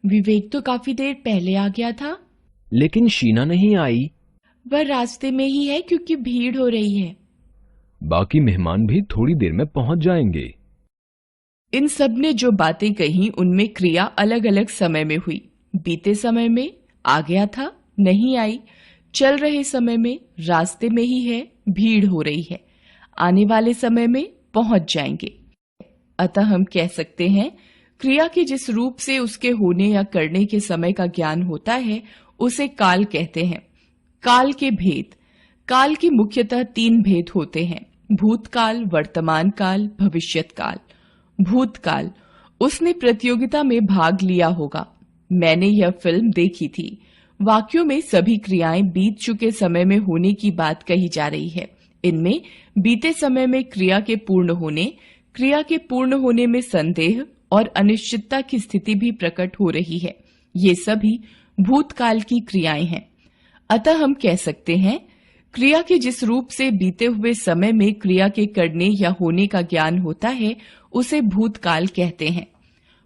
विवेक तो काफी देर पहले आ गया था। लेकिन शीना नहीं आई। वह रास्ते में ही है क्योंकि भीड़ हो रही है। बाकी मेहमान भी थोड़ी देर में पहुंच जाएंगे। इन सब ने जो बातें कही उनमें क्रिया अलग अलग समय में हुई। बीते समय में आ गया था, नहीं आई। चल रहे समय में रास्ते में ही है, भीड़ हो रही है। आने वाले समय में पहुंच जाएंगे। अतः हम कह सकते हैं क्रिया के जिस रूप से उसके होने या करने के समय का ज्ञान होता है उसे काल कहते हैं। काल के भेद। काल के मुख्यतः 3 भेद होते हैं: भूतकाल, वर्तमान काल, भविष्यत काल। भूतकाल, उसने प्रतियोगिता में भाग लिया होगा। मैंने यह फिल्म देखी थी। वाक्यों में सभी क्रियाएं बीत चुके समय में होने की बात कही जा रही है। इनमें बीते समय में क्रिया के पूर्ण होने, क्रिया के पूर्ण होने में संदेह और अनिश्चितता की स्थिति भी प्रकट हो रही है। ये सभी भूतकाल की क्रियाएं हैं। अतः हम कह सकते हैं क्रिया के जिस रूप से बीते हुए समय में क्रिया के करने या होने का ज्ञान होता है उसे भूतकाल कहते हैं।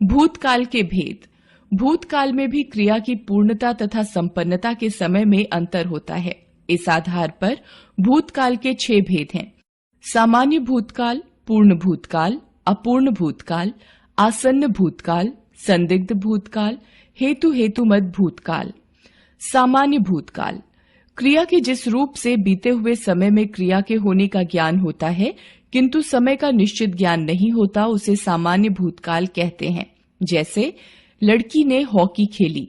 भूतकाल के भेद। भूतकाल में भी क्रिया की पूर्णता तथा संपन्नता के समय में अंतर होता है। इस आधार पर भूतकाल के 6 भेद हैं: सामान्य भूतकाल, पूर्ण भूतकाल, अपूर्ण भूतकाल, आसन्न भूतकाल, संदिग्ध भूतकाल, हेतु हेतुमत भूतकाल। सामान्य भूतकाल, क्रिया के जिस रूप से बीते हुए समय में क्रिया के होने का ज्ञान होता है किंतु समय का निश्चित ज्ञान नहीं होता, उसे सामान्य भूतकाल कहते हैं। जैसे लड़की ने हॉकी खेली।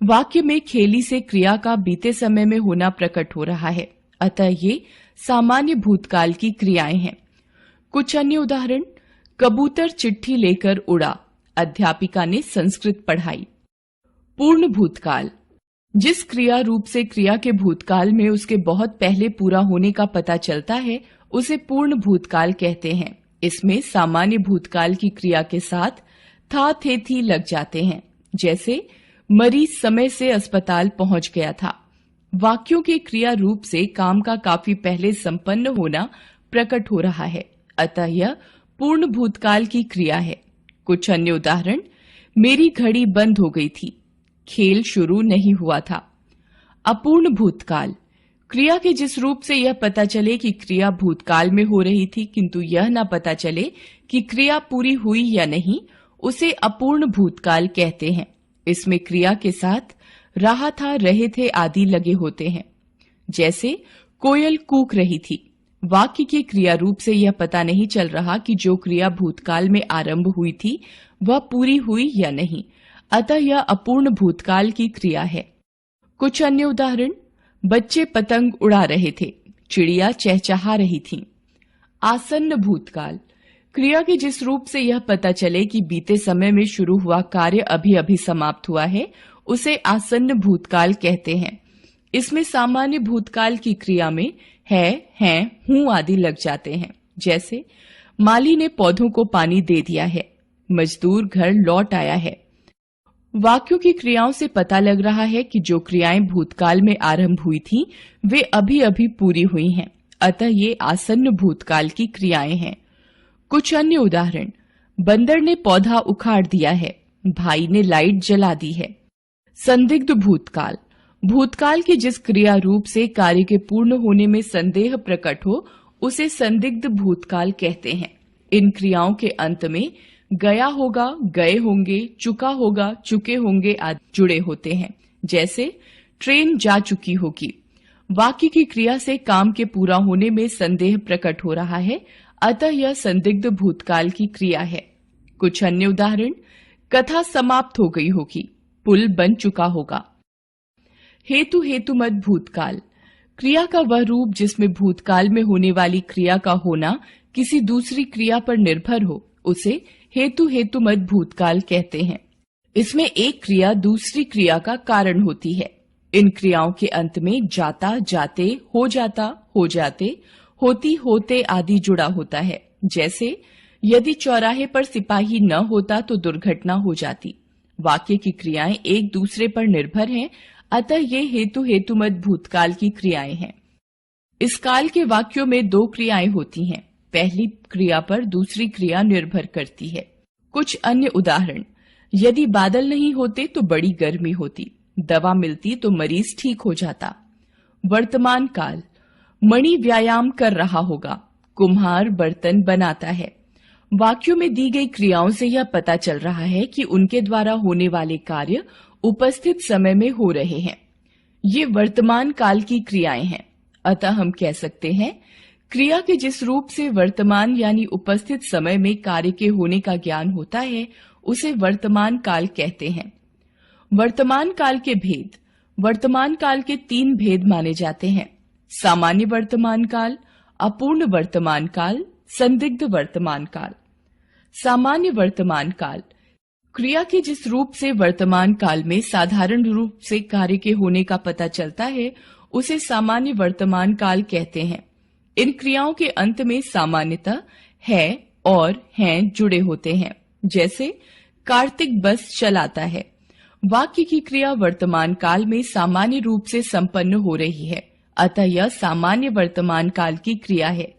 वाक्य में खेली से क्रिया का बीते समय में होना प्रकट हो रहा है, अतः ये सामान्य भूतकाल की क्रियाएं हैं। कुछ अन्य उदाहरण: कबूतर चिट्ठी लेकर उड़ा, अध्यापिका ने संस्कृत पढ़ाई। पूर्ण भूतकाल, जिस क्रिया रूप से क्रिया के भूतकाल में उसके बहुत पहले पूरा होने का पता चलता है उसे पूर्ण भूतकाल कहते हैं। इसमें सामान्य भूतकाल की क्रिया के साथ था थे थी लग जाते हैं। जैसे मरीज समय से अस्पताल पहुंच गया था। वाक्यों के क्रिया रूप से काम का काफी पहले संपन्न होना प्रकट हो रहा है, अतः यह पूर्ण भूतकाल की क्रिया है। कुछ अन्य उदाहरण: मेरी घड़ी बंद हो गई थी, खेल शुरू नहीं हुआ था। अपूर्ण भूतकाल, क्रिया के जिस रूप से यह पता चले कि क्रिया भूतकाल में हो रही थी किंतु यह न पता चले कि क्रिया पूरी हुई या नहीं, उसे अपूर्ण भूतकाल कहते हैं। इसमें क्रिया के साथ रहा था, रहे थे आदि लगे होते हैं। जैसे कोयल कूक रही थी। वाक्य के क्रिया रूप से यह पता नहीं चल रहा कि जो क्रिया भूतकाल में आरंभ हुई थी वह पूरी हुई या नहीं, अतः यह अपूर्ण भूतकाल की क्रिया है। कुछ अन्य उदाहरण: बच्चे पतंग उड़ा रहे थे, चिड़िया चहचहा रही थीं। आसन्न भूतकाल, क्रिया के जिस रूप से यह पता चले कि बीते समय में शुरू हुआ कार्य अभी अभी समाप्त हुआ है उसे आसन्न भूतकाल कहते हैं। इसमें सामान्य भूतकाल की क्रिया में है, हैं, हूं आदि लग जाते हैं। जैसे माली ने पौधों को पानी दे दिया है, मजदूर घर लौट आया है। वाक्यों की क्रियाओं से पता लग रहा है कि जो क्रियाएं भूतकाल में आरंभ हुई थीं, वे अभी अभी पूरी हुई हैं, अतः ये आसन्न भूतकाल की क्रियाएं हैं। कुछ अन्य उदाहरण: बंदर ने पौधा उखाड़ दिया है, भाई ने लाइट जला दी है। संदिग्ध भूतकाल, भूतकाल के जिस क्रिया रूप से कार्य के पूर्ण होने में संदेह प्रकट हो उसे संदिग्ध भूतकाल कहते हैं। इन क्रियाओं के अंत में गया होगा, गए होंगे, चुका होगा, चुके होंगे आदि जुड़े होते हैं। जैसे ट्रेन जा चुकी होगी। वाक्य की क्रिया से काम के पूरा होने में संदेह प्रकट हो रहा है, अतः यह संदिग्ध भूतकाल की क्रिया है। कुछ अन्य उदाहरण: कथा समाप्त हो गई होगी, पुल बन चुका होगा। हेतु हेतुमत भूतकाल, क्रिया का वह रूप जिसमें भूतकाल में होने वाली क्रिया का होना किसी दूसरी क्रिया पर निर्भर हो उसे हेतु हेतुमत भूतकाल कहते हैं। इसमें एक क्रिया दूसरी क्रिया का कारण होती है। इन क्रियाओं के अंत में जाता, जाते, हो जाता, हो जाते, होती, होते आदि जुड़ा होता है। जैसे यदि चौराहे पर सिपाही न होता तो दुर्घटना हो जाती। वाक्य की क्रियाएं एक दूसरे पर निर्भर हैं, अतः ये हेतु हेतुमत भूतकाल की क्रियाएं हैं। इस काल के वाक्यों में 2 क्रियाएं होती हैं, पहली क्रिया पर दूसरी क्रिया निर्भर करती है। कुछ अन्य उदाहरण: यदि बादल नहीं होते तो बड़ी गर्मी होती, दवा मिलती तो मरीज ठीक हो जाता। वर्तमान काल, मणि व्यायाम कर रहा होगा, कुम्हार बर्तन बनाता है। वाक्यों में दी गई क्रियाओं से यह पता चल रहा है कि उनके द्वारा होने वाले कार्य उपस्थित समय में हो रहे हैं। ये वर्तमान काल की क्रियाएं हैं। अतः हम कह सकते हैं, क्रिया के जिस रूप से वर्तमान यानी उपस्थित समय में कार्य के होने का ज्ञान होता है, उसे वर्तमान काल कहते हैं। वर्तमान काल के भेद। वर्तमान काल के 3 भेद माने जाते हैं: सामान्य वर्तमान काल, अपूर्ण वर्तमान काल, संदिग्ध वर्तमान काल। सामान्य वर्तमान काल, क्रिया के जिस रूप से वर्तमान काल में साधारण रूप से कार्य के होने का पता चलता है, उसे सामान्य वर्तमान काल कहते हैं। इन क्रियाओं के अंत में सामान्यतः है और हैं जुड़े होते हैं। जैसे कार्तिक बस चलाता है। वाक्य की क्रिया वर्तमान काल में सामान्य रूप से संपन्न हो रही है, अतः यह सामान्य वर्तमान काल की क्रिया है।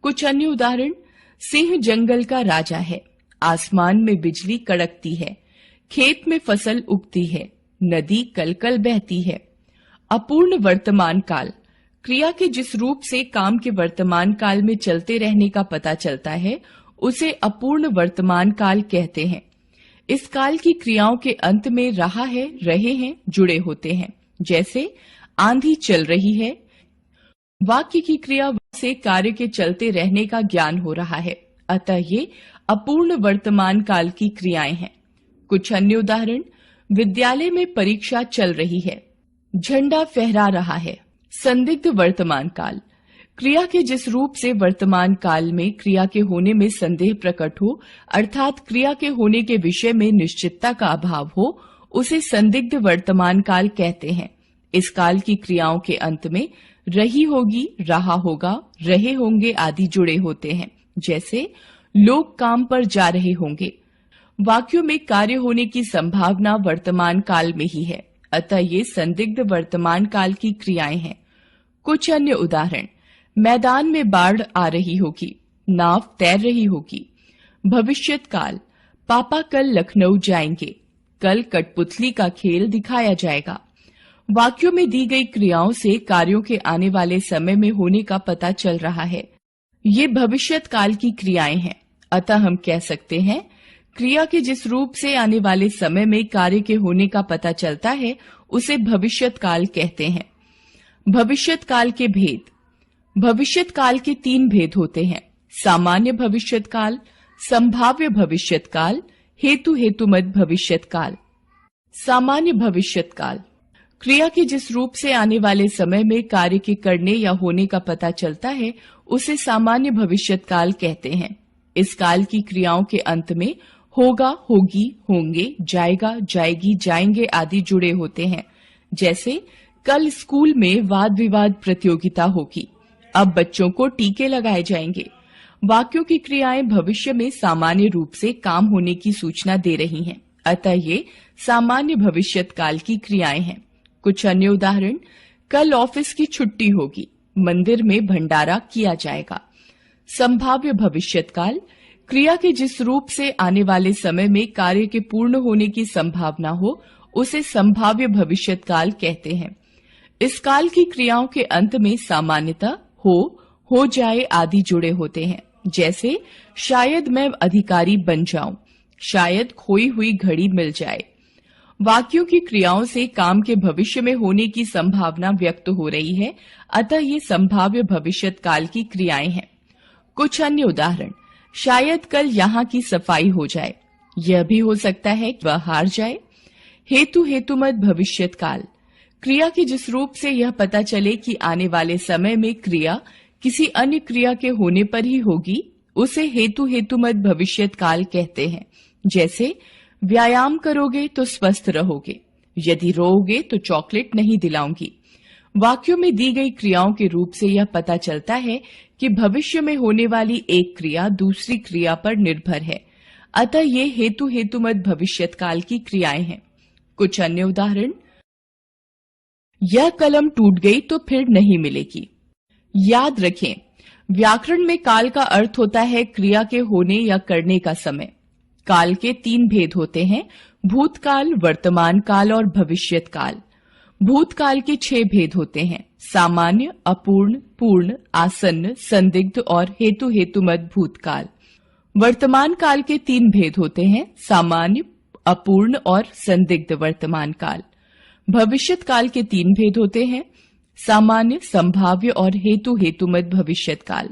कुछ अन्य उदाहरण: सिंह जंगल का राजा है, आसमान में बिजली कड़कती है, खेत में फसल उगती है, नदी कलकल बहती है। अपूर्ण वर्तमान काल, क्रिया के जिस रूप से काम के वर्तमान काल में चलते रहने का पता चलता है, उसे अपूर्ण वर्तमान काल कहते हैं। इस काल की क्रियाओं के अंत में रहा है, रहे हैं जुड़े होते हैं। जैसे आंधी चल रही है। वाक्य की क्रिया से कार्य के चलते रहने का ज्ञान हो रहा है, अतः ये अपूर्ण वर्तमान काल की क्रियाएं हैं। कुछ अन्य उदाहरण: विद्यालय में परीक्षा चल रही है, झंडा फहरा रहा है। संदिग्ध वर्तमान काल, क्रिया के जिस रूप से वर्तमान काल में क्रिया के होने में संदेह प्रकट हो, अर्थात क्रिया के होने के विषय में निश्चितता का अभाव हो, उसे संदिग्ध वर्तमान काल कहते हैं। इस काल की क्रियाओं के अंत में रही होगी, रहा होगा, रहे होंगे आदि जुड़े होते हैं। जैसे लोग काम पर जा रहे होंगे। वाक्यों में कार्य होने की संभावना वर्तमान काल में ही है, अतः ये संदिग्ध वर्तमान काल की क्रियाएं हैं। कुछ अन्य उदाहरण: मैदान में बाढ़ आ रही होगी, नाव तैर रही होगी। भविष्यत काल, पापा कल लखनऊ जाएंगे, कल कठपुतली का खेल दिखाया जाएगा। वाक्यों में दी गई क्रियाओं से कार्यों के आने वाले समय में होने का पता चल रहा है। ये भविष्यत काल की क्रियाएं हैं, अतः हम कह सकते हैं, क्रिया के जिस रूप से आने वाले समय में कार्य के होने का पता चलता है, उसे भविष्यत काल कहते हैं। भविष्यत काल के भेद। भविष्यत काल के 3 भेद होते हैं: सामान्य भविष्यत काल, संभाव्य भविष्यत काल, हेतु हेतुमत भविष्यत काल। सामान्य भविष्यत काल, क्रिया के जिस रूप से आने वाले समय में कार्य के करने या होने का पता चलता है, उसे सामान्य भविष्यत काल कहते हैं। इस काल की क्रियाओं के अंत में होगा, होगी, होंगे, जाएगा, जाएगी, जाएंगे आदि जुड़े होते हैं। जैसे कल स्कूल में वाद विवाद प्रतियोगिता होगी, अब बच्चों को टीके लगाए जाएंगे। वाक्यों की क्रियाएं भविष्य में सामान्य रूप से काम होने की सूचना दे रही हैं, अतः ये सामान्य भविष्यत काल की क्रियाएं हैं। कुछ अन्य उदाहरण: कल ऑफिस की छुट्टी होगी, मंदिर में भंडारा किया जाएगा। संभाव्य भविष्यत काल, क्रिया के जिस रूप से आने वाले समय में कार्य के पूर्ण होने की संभावना हो, उसे संभाव्य भविष्यत काल कहते हैं। इस काल की क्रियाओं के अंत में सामान्यतः हो जाए आदि जुड़े होते हैं। जैसे शायद मैं अधिकारी बन जाऊं, शायद खोई हुई घड़ी मिल जाए। वाक्यों की क्रियाओं से काम के भविष्य में होने की संभावना व्यक्त हो रही है, अतः ये संभाव्य भविष्यत काल की क्रियाएं हैं। कुछ अन्य उदाहरण: शायद कल यहाँ की सफाई हो जाए, यह भी हो सकता है कि वह हार जाए। हेतु हेतुमत भविष्यत काल, क्रिया के जिस रूप से यह पता चले कि आने वाले समय में क्रिया किसी अन्य क्रिया के होने पर ही होगी, उसे हेतु हेतुमत भविष्यत काल कहते हैं। जैसे व्यायाम करोगे तो स्वस्थ रहोगे, यदि रोओगे तो चॉकलेट नहीं दिलाऊंगी। वाक्यों में दी गई क्रियाओं के रूप से यह पता चलता है कि भविष्य में होने वाली एक क्रिया दूसरी क्रिया पर निर्भर है, अतः ये हेतु हेतुमत भविष्यत काल की क्रियाएं हैं। कुछ अन्य उदाहरण: यह कलम टूट गई तो फिर नहीं मिलेगी। याद रखें, व्याकरण में काल का अर्थ होता है क्रिया के होने या करने का समय। काल के 3 भेद होते हैं, भूतकाल, वर्तमान काल और भविष्यत काल। भूतकाल के 6 भेद होते हैं, सामान्य, अपूर्ण, पूर्ण, आसन्न, संदिग्ध और हेतु हेतुमत भूतकाल। वर्तमान काल के 3 भेद होते हैं, सामान्य, अपूर्ण और संदिग्ध वर्तमान काल। भविष्यत काल के 3 भेद होते हैं, सामान्य, संभाव्य और हेतु हेतुमत भविष्यत काल।